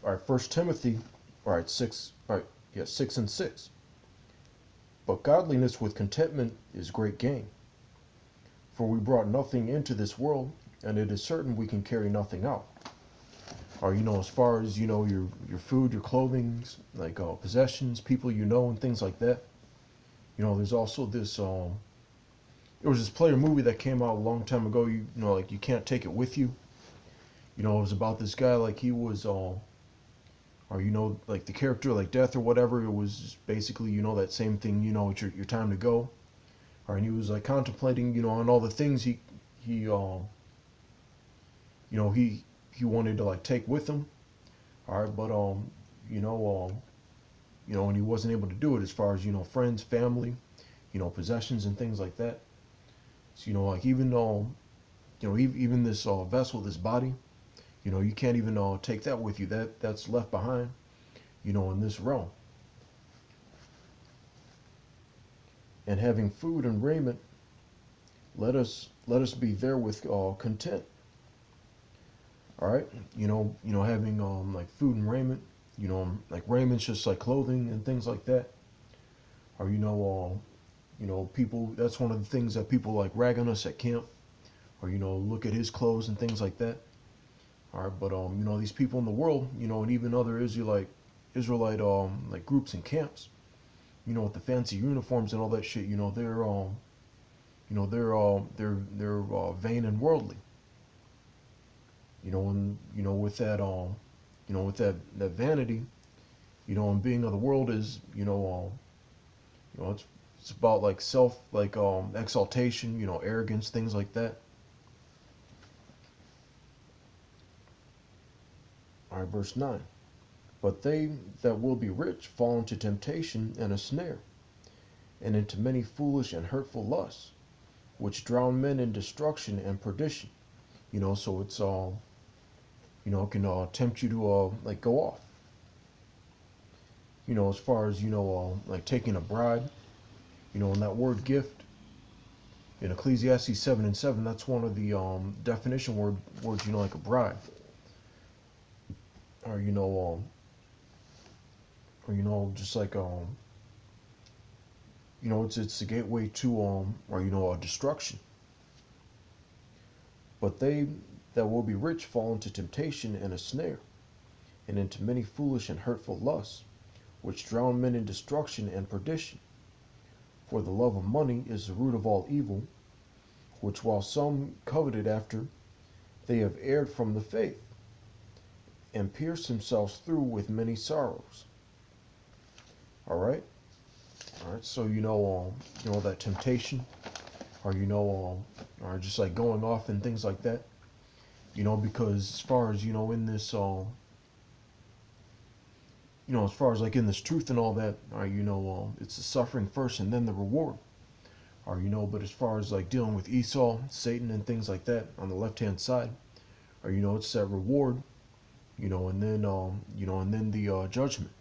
All right, First Timothy, all right, 6 and 6. But godliness with contentment is great gain. For we brought nothing into this world, and it is certain we can carry nothing out. Or as far as your food, your clothing, like possessions, people and things like that. There's also this there was this player movie that came out a long time ago. Like you can't take it with you. It was about this guy, like he was or like the character, like death or whatever. It was basically that same thing. It's your time to go. Or and he was like contemplating on all the things he he wanted to like take with him. All right, but and he wasn't able to do it as far as friends, family, possessions and things like that. So like even even this vessel, this body, you can't even take that with you. That's left behind, in this realm. And having food and raiment, let us be there with content. All right, having like food and raiment, like raiment's just like clothing and things like that. Or people. That's one of the things that people like rag on us at camp, or look at his clothes and things like that. All right, but these people in the world, and even other Israelite like groups and camps, with the fancy uniforms and all that shit, they're vain and worldly. And with that vanity, and being of the world is, it's about like self, like exaltation, arrogance, things like that. All right, verse 9. But they that will be rich fall into temptation and a snare, and into many foolish and hurtful lusts, which drown men in destruction and perdition. So it's can tempt you to like go off. As far as like taking a bribe, and that word gift in Ecclesiastes 7 and 7, that's one of the definition words, like a bribe. Or just like it's the gateway to or destruction. But they that will be rich fall into temptation and a snare, and into many foolish and hurtful lusts, which drown men in destruction and perdition. For the love of money is the root of all evil, which while some coveted after, they have erred from the faith, and pierced themselves through with many sorrows. All right. So that temptation, or or just like going off and things like that. Because as far as in this as far as like in this truth and all that, it's the suffering first and then the reward. Or but as far as like dealing with Esau, Satan, and things like that on the left hand side, or it's that reward, and then the judgment.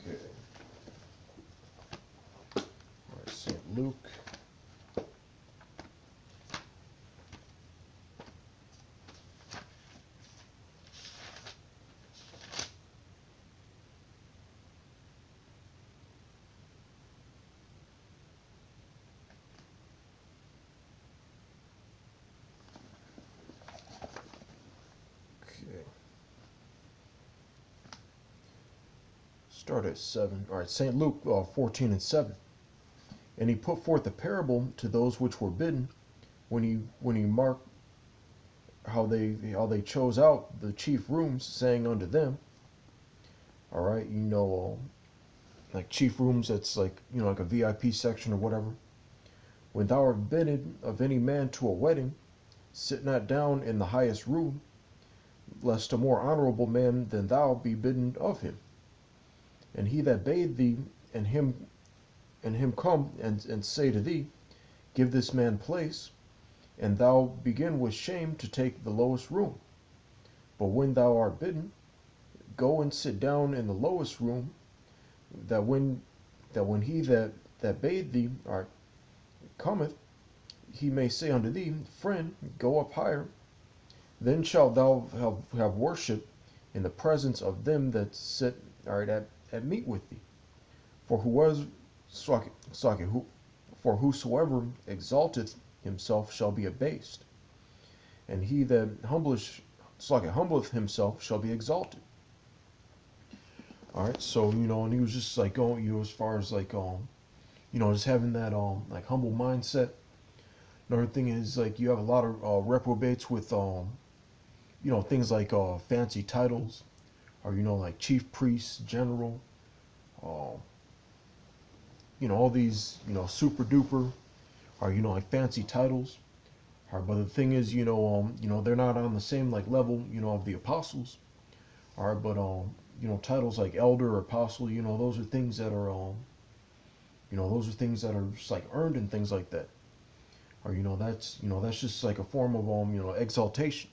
Okay. All right, St. Luke. Okay. Start at 7. All right, St. Luke 14 and 7. And he put forth a parable to those which were bidden, when he marked how they chose out the chief rooms, saying unto them, all right, like chief rooms, that's like like a VIP section or whatever. When thou art bidden of any man to a wedding, sit not down in the highest room, lest a more honorable man than thou be bidden of him. And he that bade thee and him and him come and say to thee, give this man place, and thou begin with shame to take the lowest room. But when thou art bidden, go and sit down in the lowest room, that when he that bade thee cometh, he may say unto thee, friend, go up higher. Then shalt thou have worship in the presence of them that sit at meat with thee. For for whosoever exalteth himself shall be abased, and he that humbleth himself shall be exalted. All right, so and he was just like going, as far as like just having that like humble mindset. Another thing is like you have a lot of reprobates with things like fancy titles, or like chief priest, general, um, all these super duper, or like fancy titles. All right, but the thing is, they're not on the same like level, of the apostles. All right, but titles like elder or apostle, those are things that are those are things that are just like earned and things like that. Or that's just like a form of exaltation.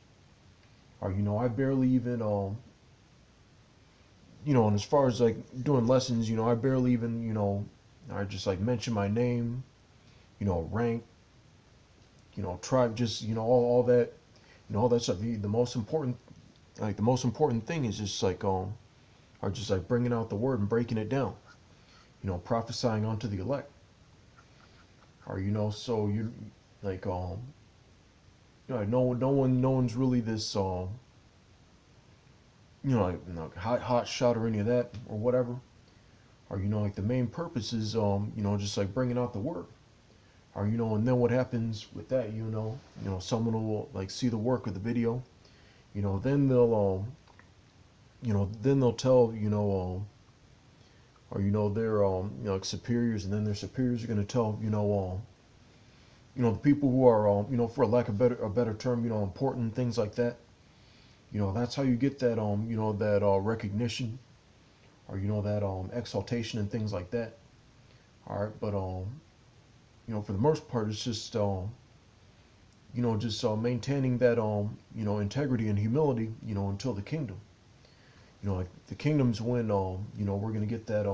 Or I barely even and as far as like doing lessons, I barely even I just like mention my name, rank, tribe, just all that, all that stuff. The most important, like the most important thing is just like or just like bringing out the word and breaking it down, prophesying onto the elect. Or so you like no one's really this like hot shot or any of that or whatever. Or like the main purpose is just like bringing out the word. Or and then what happens with that, someone will like see the work of the video, then they'll then they'll tell or their like superiors, and then their superiors are going to tell the people who are for lack of a better term, important, things like that. That's how you get that that recognition, or that exaltation and things like that. All right, but for the most part, it's just just maintaining that integrity and humility, until the kingdom. Like the kingdom's when we're gonna get that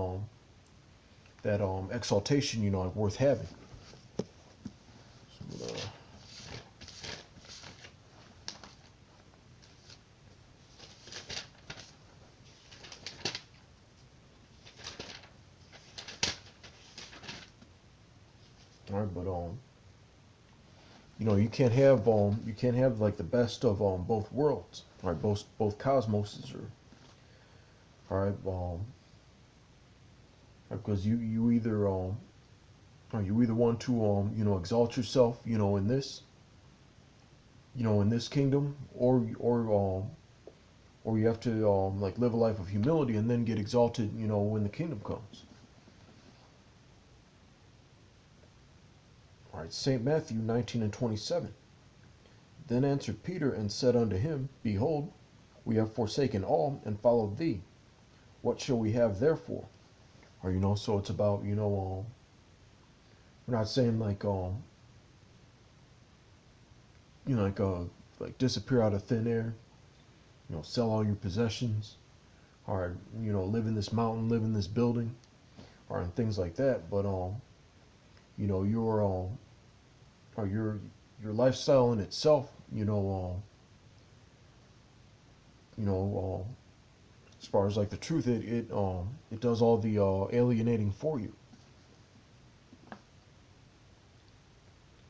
that exaltation, like worth having. So, all right, but you can't have like the best of both worlds. All right, both cosmoses are all right. Because you either you either want to exalt yourself in this in this kingdom, or you have to like live a life of humility and then get exalted when the kingdom comes. All right, St. Matthew 19:27. Then answered Peter and said unto him, behold, we have forsaken all and followed thee. What shall we have therefore? Or so it's about we're not saying like like disappear out of thin air, sell all your possessions, or live in this mountain, live in this building, or and things like that. But your or your lifestyle in itself, as far as like the truth, it does all the alienating for you.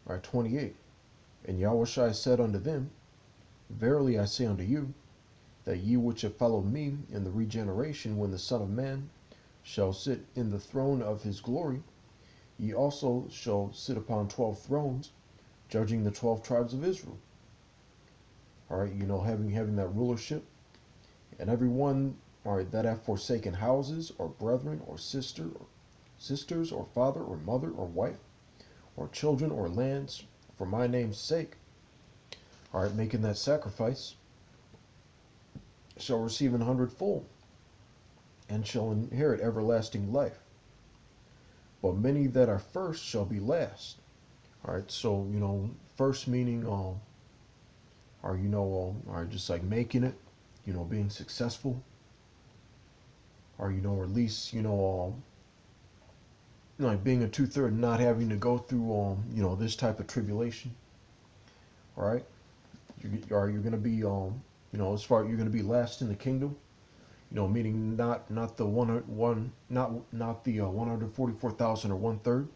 All right, 28. And Yahushua said unto them, verily I say unto you, that ye which have followed me in the regeneration, when the Son of Man shall sit in the throne of his glory, ye also shall sit upon 12 thrones, judging the 12 tribes of Israel. All right, having that rulership, and every one, all right, that have forsaken houses, or brethren, or sisters, or father, or mother, or wife, or children, or lands, for my name's sake, all right, making that sacrifice, shall receive 100-fold, and shall inherit everlasting life. but many that are first shall be last. All right, so first meaning or or just like making it, being successful, or or at least like being a two-third, not having to go through this type of tribulation. All right, you're gonna be as far you're gonna be last in the kingdom. Meaning not the not the 144,000 or one third.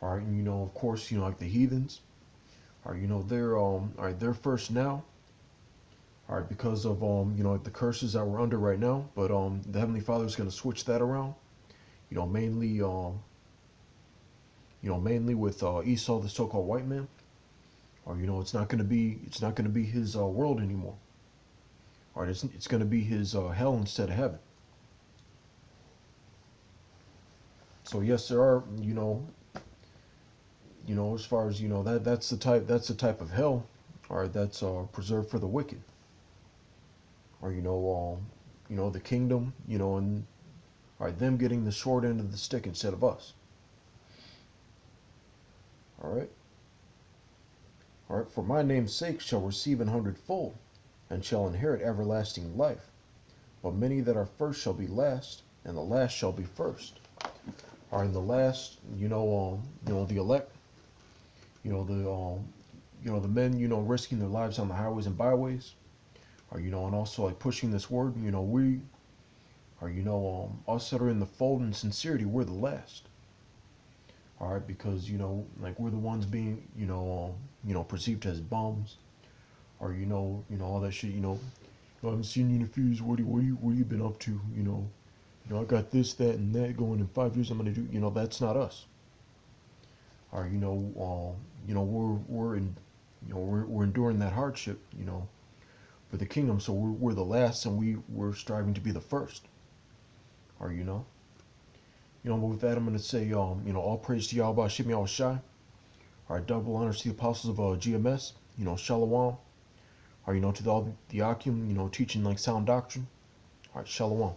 All right, and of course like the heathens. All right, they're all right, they're first now. All right, because of like the curses that we're under right now, but the Heavenly Father is going to switch that around. Mainly mainly with Esau, the so-called white man. Or it's not going to be his world anymore. All right, it's going to be his hell instead of heaven. So yes, there are as far as that's the type of hell. All right, that's preserved for the wicked. Or the kingdom, and all right, them getting the short end of the stick instead of us. All right. All right, for my name's sake shall receive 100-fold, and shall inherit everlasting life. But many that are first shall be last, and the last shall be first. All right, and the last, the elect, the men, risking their lives on the highways and byways, or and also like pushing this word, we, or us that are in the fold and sincerity, we're the last. All right, because like we're the ones being perceived as bums, or all that shit. I haven't seen you in a few years. What you been up to? I got this, that, and that going in 5 years. I'm gonna do. That's not us. Or we're in, we're enduring that hardship. For the kingdom. So we're the last, and we're striving to be the first. Or but with that, I'm going to say, all praise to Yahweh Shim Yahweh Shai. All right, double honors to the apostles of GMS, Shalom. Or, to all the Akim, teaching like sound doctrine. All right, Shalom.